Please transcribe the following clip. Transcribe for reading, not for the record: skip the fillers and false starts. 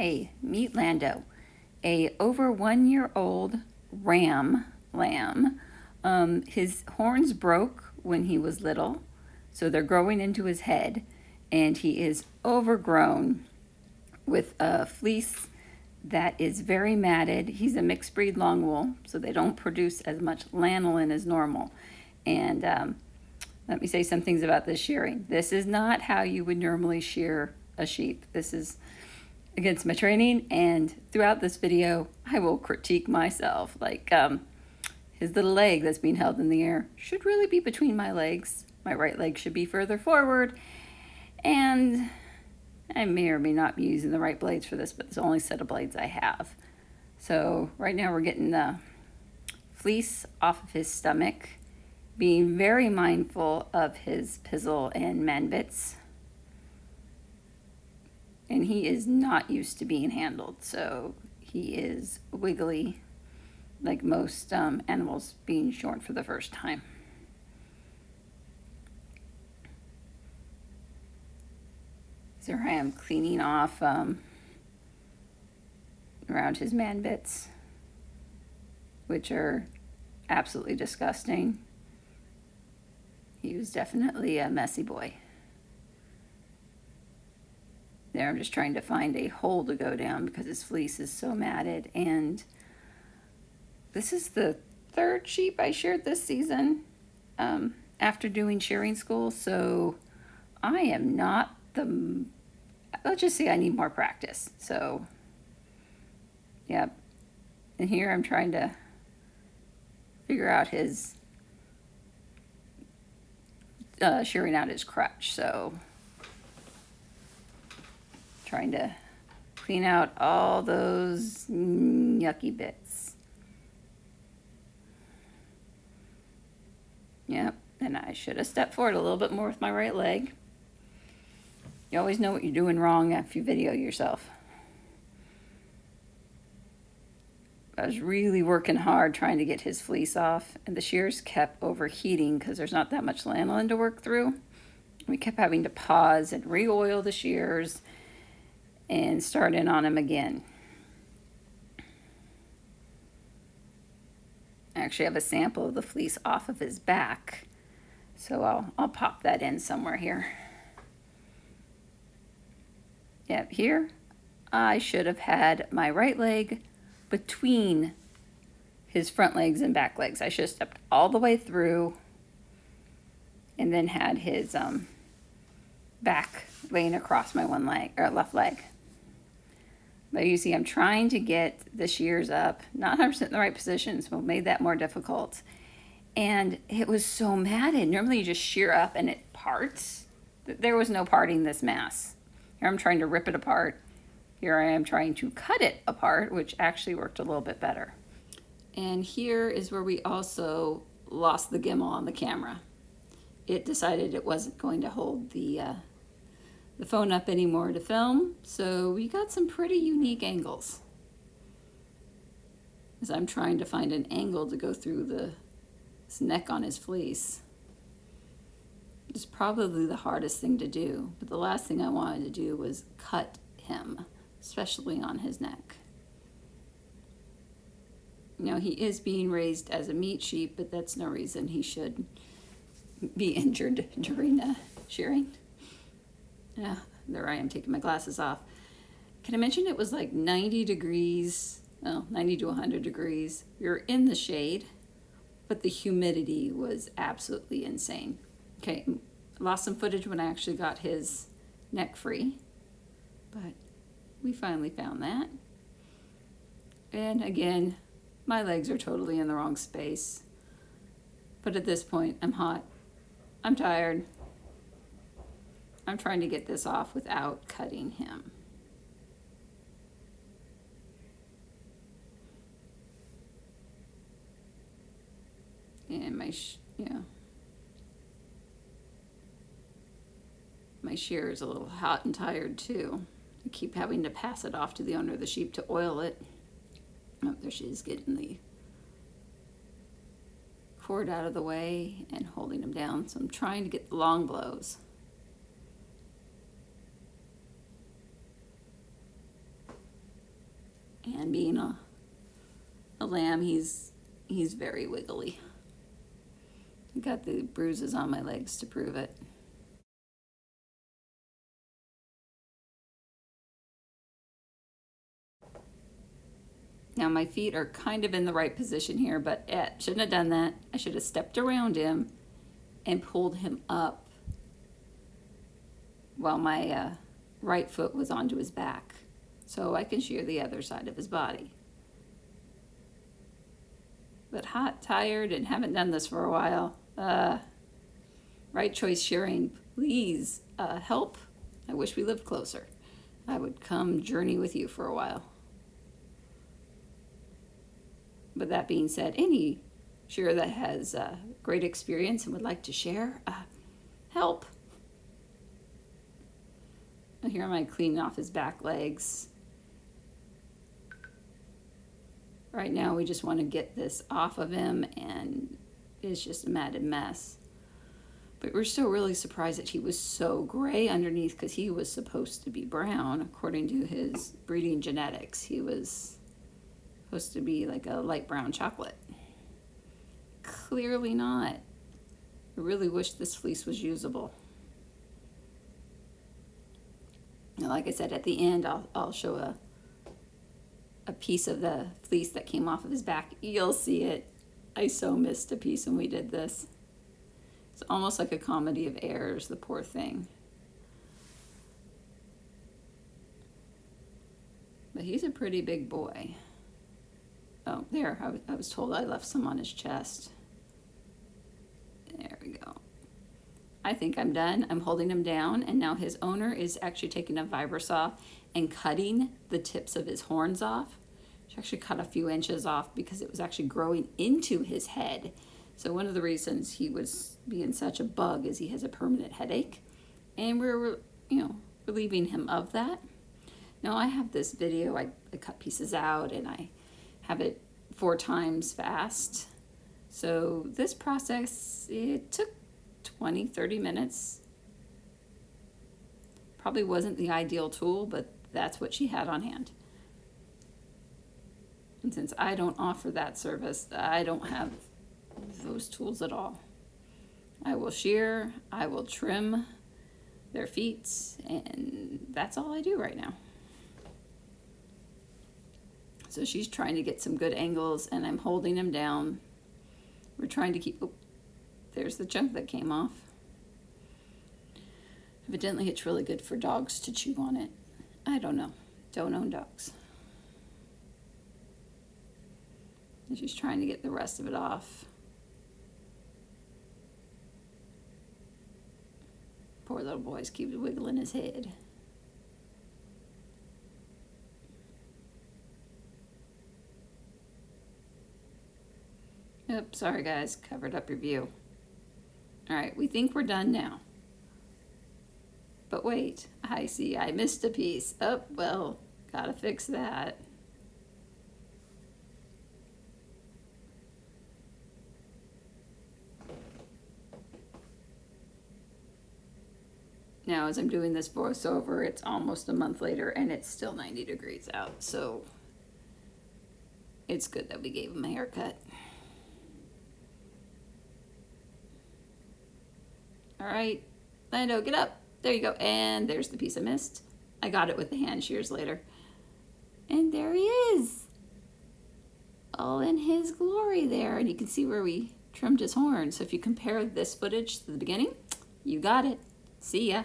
Hey, meet Lando, a over 1 year old ram lamb. His horns broke when he was little, so they're growing into his head, and he is overgrown with a fleece that is very matted. He's a mixed breed long wool, so they don't produce as much lanolin as normal. And let me say some things about this shearing. This is not how you would normally shear a sheep. This is against my training, and throughout this video I will critique myself. Like his little leg that's being held in the air should really be between my legs. My right leg should be further forward, and I may or may not be using the right blades for this, but it's the only set of blades I have. So right now we're getting the fleece off of his stomach, being very mindful of his pizzle and manbits. And he is not used to being handled, so he is wiggly, like most animals being shorn for the first time. So here I am cleaning off around his manbits, which are absolutely disgusting. He was definitely a messy boy. There, I'm just trying to find a hole to go down because his fleece is so matted. And this is the third sheep I sheared this season after doing shearing school. So I am not the, let's just say I need more practice. So, yep. And here I'm trying to figure out his, shearing out his crutch. So trying to clean out all those yucky bits. Yep, and I should have stepped forward a little bit more with my right leg. You always know what you're doing wrong if you video yourself. I was really working hard trying to get his fleece off, and the shears kept overheating because there's not that much lanolin to work through. We kept having to pause and re-oil the shears and start in on him again. I actually have a sample of the fleece off of his back, so I'll pop that in somewhere here. Yep, here I should have had my right leg between his front legs and back legs. I should have stepped all the way through and then had his back laying across my one leg, or left leg. But you see, I'm trying to get the shears up, not 100% in the right position, so it made that more difficult. And it was so matted. Normally you just shear up and it parts. There was no parting this mass. Here I'm trying to rip it apart. Here I am trying to cut it apart, which actually worked a little bit better. And here is where we also lost the gimbal on the camera. It decided it wasn't going to hold the phone up anymore to film, so we got some pretty unique angles. As I'm trying to find an angle to go through this neck on his fleece. It's probably the hardest thing to do, but the last thing I wanted to do was cut him, especially on his neck. You know, he is being raised as a meat sheep, but that's no reason he should be injured during shearing. Yeah, there I am taking my glasses off. Can I mention it was like 90 degrees, 90 to 100 degrees. We were in the shade, but the humidity was absolutely insane. Okay, lost some footage when I actually got his neck free, but we finally found that. And again, my legs are totally in the wrong space. But at this point, I'm hot. I'm tired. I'm trying to get this off without cutting him. And my shear is a little hot and tired too. I keep having to pass it off to the owner of the sheep to oil it. Oh, there she is, getting the cord out of the way and holding him down. So I'm trying to get the long blows. And being a lamb, he's very wiggly. I got the bruises on my legs to prove it. Now my feet are kind of in the right position here, but shouldn't have done that. I should have stepped around him and pulled him up while my right foot was onto his back, so I can shear the other side of his body. But hot, tired, and haven't done this for a while. Right Choice Shearing, please help. I wish we lived closer. I would come journey with you for a while. But that being said, any shearer that has great experience and would like to share, help. Here am I cleaning off his back legs. Right now we just want to get this off of him, and it's just a matted mess. But we're still really surprised that he was so gray underneath, because he was supposed to be brown according to his breeding genetics. He was supposed to be like a light brown chocolate. Clearly not. I really wish this fleece was usable. Now, like I said, at the end I'll show a piece of the fleece that came off of his back. You'll see it. I so missed a piece when we did this. It's almost like a comedy of errors, the poor thing. But he's a pretty big boy. Oh, there, I was told I left some on his chest. There we go. I think I'm done. I'm holding him down, and now his owner is actually taking a vibrosaw and cutting the tips of his horns off. She actually cut a few inches off because it was actually growing into his head. So one of the reasons he was being such a bug is he has a permanent headache, and we're relieving him of that. Now I have this video, I cut pieces out and I have it 4 times fast. So this process, it took 20-30 minutes. Probably wasn't the ideal tool, but that's what she had on hand. And since I don't offer that service, I don't have those tools at all. I will shear, I will trim their feet, and that's all I do right now. So she's trying to get some good angles, and I'm holding him down. We're trying to keep, oh, there's the chunk that came off. Evidently it's really good for dogs to chew on it. I don't know. Don't own dogs. And she's trying to get the rest of it off. Poor little boy keeps wiggling his head. Oops, sorry guys, covered up your view. All right, we think we're done now. But wait, I see I missed a piece. Oh, well, gotta fix that. Now, as I'm doing this voiceover, it's almost a month later and it's still 90 degrees out, so it's good that we gave him a haircut. All right, Lando, get up. There you go. And there's the piece I missed. I got it with the hand shears later. And there he is. All in his glory there. And you can see where we trimmed his horn. So if you compare this footage to the beginning, you got it. See ya.